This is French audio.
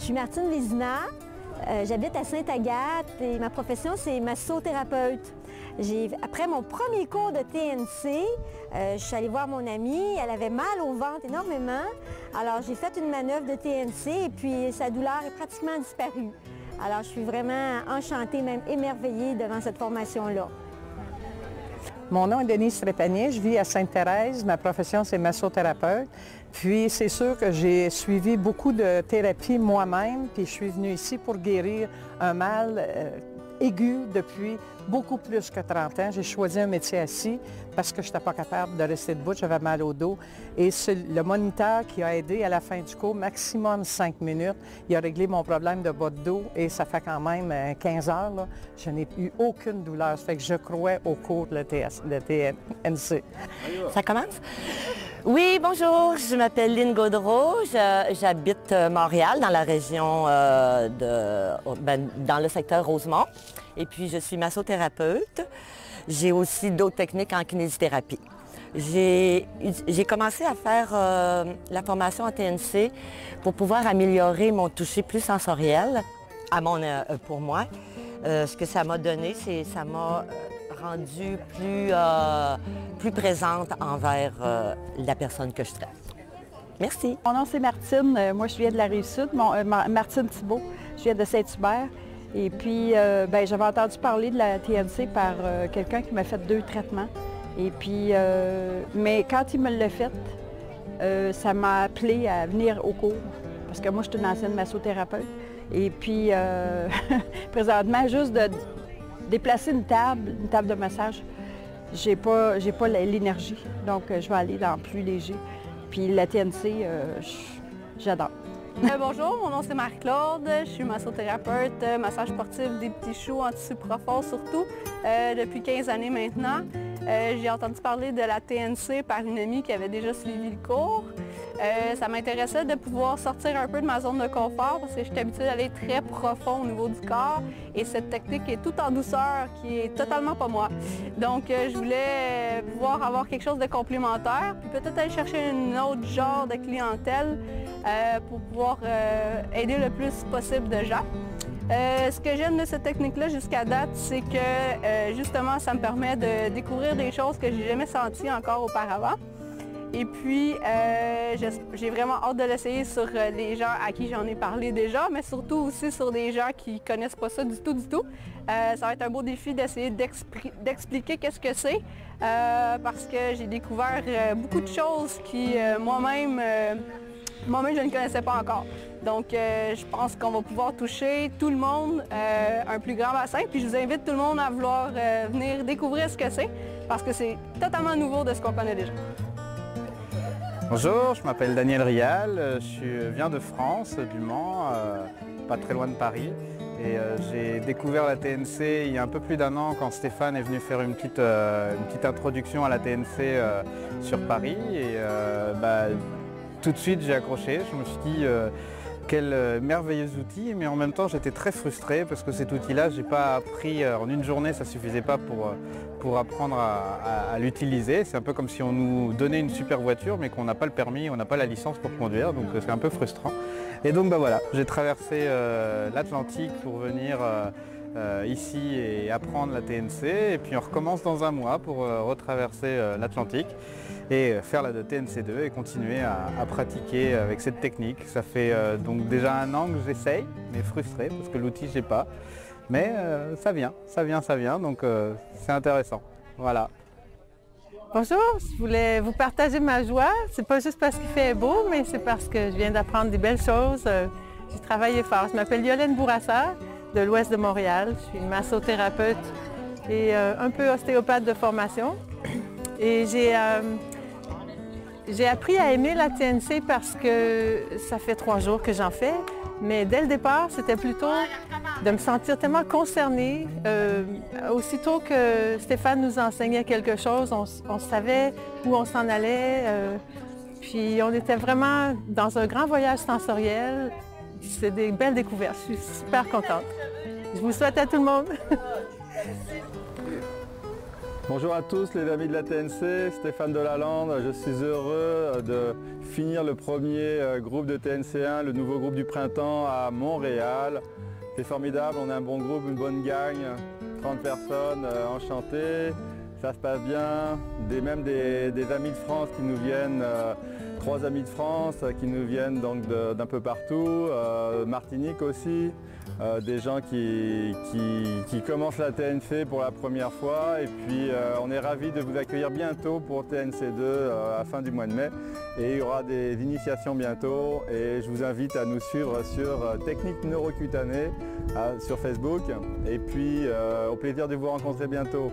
Je suis Martine Vézina, j'habite à Sainte-Agathe et ma profession, c'est massothérapeute. Après mon premier cours de TNC, je suis allée voir mon amie, elle avait mal au ventre énormément. Alors j'ai fait une manœuvre de TNC et puis sa douleur est pratiquement disparue. Alors je suis vraiment enchantée, même émerveillée devant cette formation-là. Mon nom est Denise Trépanier, je vis à Sainte-Thérèse, ma profession c'est massothérapeute. Puis c'est sûr que j'ai suivi beaucoup de thérapie moi-même, puis je suis venue ici pour guérir un mal aigu depuis beaucoup plus que 30 ans. J'ai choisi un métier assis parce que je n'étais pas capable de rester debout, j'avais mal au dos. Et c'est le moniteur qui a aidé à la fin du cours, maximum 5 minutes. Il a réglé mon problème de bas de dos et ça fait quand même 15 heures. Là, je n'ai eu aucune douleur. Ça fait que je crois au cours de TNC. Ça commence? Oui, bonjour, je m'appelle Lynne Gaudreau, j'habite Montréal, dans la région dans le secteur Rosemont. Et puis, je suis massothérapeute. J'ai aussi d'autres techniques en kinésithérapie. J'ai commencé à faire la formation en TNC pour pouvoir améliorer mon toucher plus sensoriel pour moi. Ce que ça m'a donné, c'est ça m'a rendue plus présente envers la personne que je traite. Merci. Mon nom, c'est Martine. Moi, je viens de la Rive-Sud. Martine Thibault. Je viens de Saint-Hubert. Et puis, j'avais entendu parler de la TNC par quelqu'un qui m'a fait 2 traitements. Et puis, mais quand il me l'a fait, ça m'a appelé à venir au cours. Parce que moi, je suis une ancienne massothérapeute. Et puis, présentement, juste de déplacer une table de massage, j'ai pas l'énergie. Donc, je vais aller dans plus léger. Puis la TNC, j'adore. Bonjour, mon nom c'est Marie-Claude, je suis massothérapeute, massage sportif des petits choux en tissu profond surtout, depuis 15 années maintenant. J'ai entendu parler de la TNC par une amie qui avait déjà suivi le cours. Ça m'intéressait de pouvoir sortir un peu de ma zone de confort parce que je suis habituée d'aller très profond au niveau du corps et cette technique est tout en douceur qui est totalement pas moi. Donc je voulais pouvoir avoir quelque chose de complémentaire puis peut-être aller chercher un autre genre de clientèle pour pouvoir aider le plus possible de gens. Ce que j'aime de cette technique-là jusqu'à date, c'est que justement, ça me permet de découvrir des choses que j'ai jamais senties encore auparavant. Et puis, j'ai vraiment hâte de l'essayer sur les gens à qui j'en ai parlé déjà, mais surtout aussi sur des gens qui ne connaissent pas ça du tout. Ça va être un beau défi d'essayer d'expliquer qu'est-ce que c'est, parce que j'ai découvert beaucoup de choses qui, moi-même, je ne connaissais pas encore. Donc, je pense qu'on va pouvoir toucher tout le monde un plus grand bassin. Puis je vous invite tout le monde à vouloir venir découvrir ce que c'est, parce que c'est totalement nouveau de ce qu'on connaît déjà. Bonjour, je m'appelle Daniel Rial, je viens de France, du Mans, pas très loin de Paris. Et j'ai découvert la TNC il y a un peu plus d'1 an quand Stéphane est venu faire une petite introduction à la TNC sur Paris. Et tout de suite j'ai accroché, je me suis dit quel merveilleux outil, mais en même temps j'étais très frustré parce que cet outil-là, j'ai pas appris en une journée, ça suffisait pas pour apprendre à l'utiliser. C'est un peu comme si on nous donnait une super voiture mais qu'on n'a pas le permis, on n'a pas la licence pour conduire, donc c'est un peu frustrant. Et donc voilà, j'ai traversé l'Atlantique pour venir ici et apprendre la TNC, et puis on recommence dans 1 mois pour retraverser l'Atlantique et faire la TNC2 et continuer à pratiquer avec cette technique. Ça fait donc déjà 1 an que j'essaye, mais frustré parce que l'outil j'ai pas. Mais ça vient, donc c'est intéressant. Voilà. Bonjour, je voulais vous partager ma joie. C'est pas juste parce qu'il fait beau, mais c'est parce que je viens d'apprendre des belles choses. J'ai travaillé fort. Je m'appelle Yolène Bourassa, de l'ouest de Montréal. Je suis massothérapeute et un peu ostéopathe de formation. Et j'ai appris à aimer la TNC parce que ça fait 3 jours que j'en fais. Mais dès le départ, c'était plutôt de me sentir tellement concernée. Aussitôt que Stéphane nous enseignait quelque chose, on savait où on s'en allait. Puis on était vraiment dans un grand voyage sensoriel. C'est des belles découvertes. Je suis super contente. Je vous souhaite à tout le monde. Bonjour à tous les amis de la TNC, Stéphane Delalande. Je suis heureux de finir le premier groupe de TNC1, le nouveau groupe du printemps à Montréal. C'est formidable, on est un bon groupe, une bonne gang, 30 personnes enchantées, ça se passe bien. Même des amis de France qui nous viennent, 3 amis de France qui nous viennent donc d'un peu partout, Martinique aussi. Des gens qui commencent la TNC pour la première fois et puis on est ravis de vous accueillir bientôt pour TNC2 à la fin du mois de mai et il y aura des initiations bientôt et je vous invite à nous suivre sur Technique Neurocutanée sur Facebook et puis au plaisir de vous rencontrer bientôt.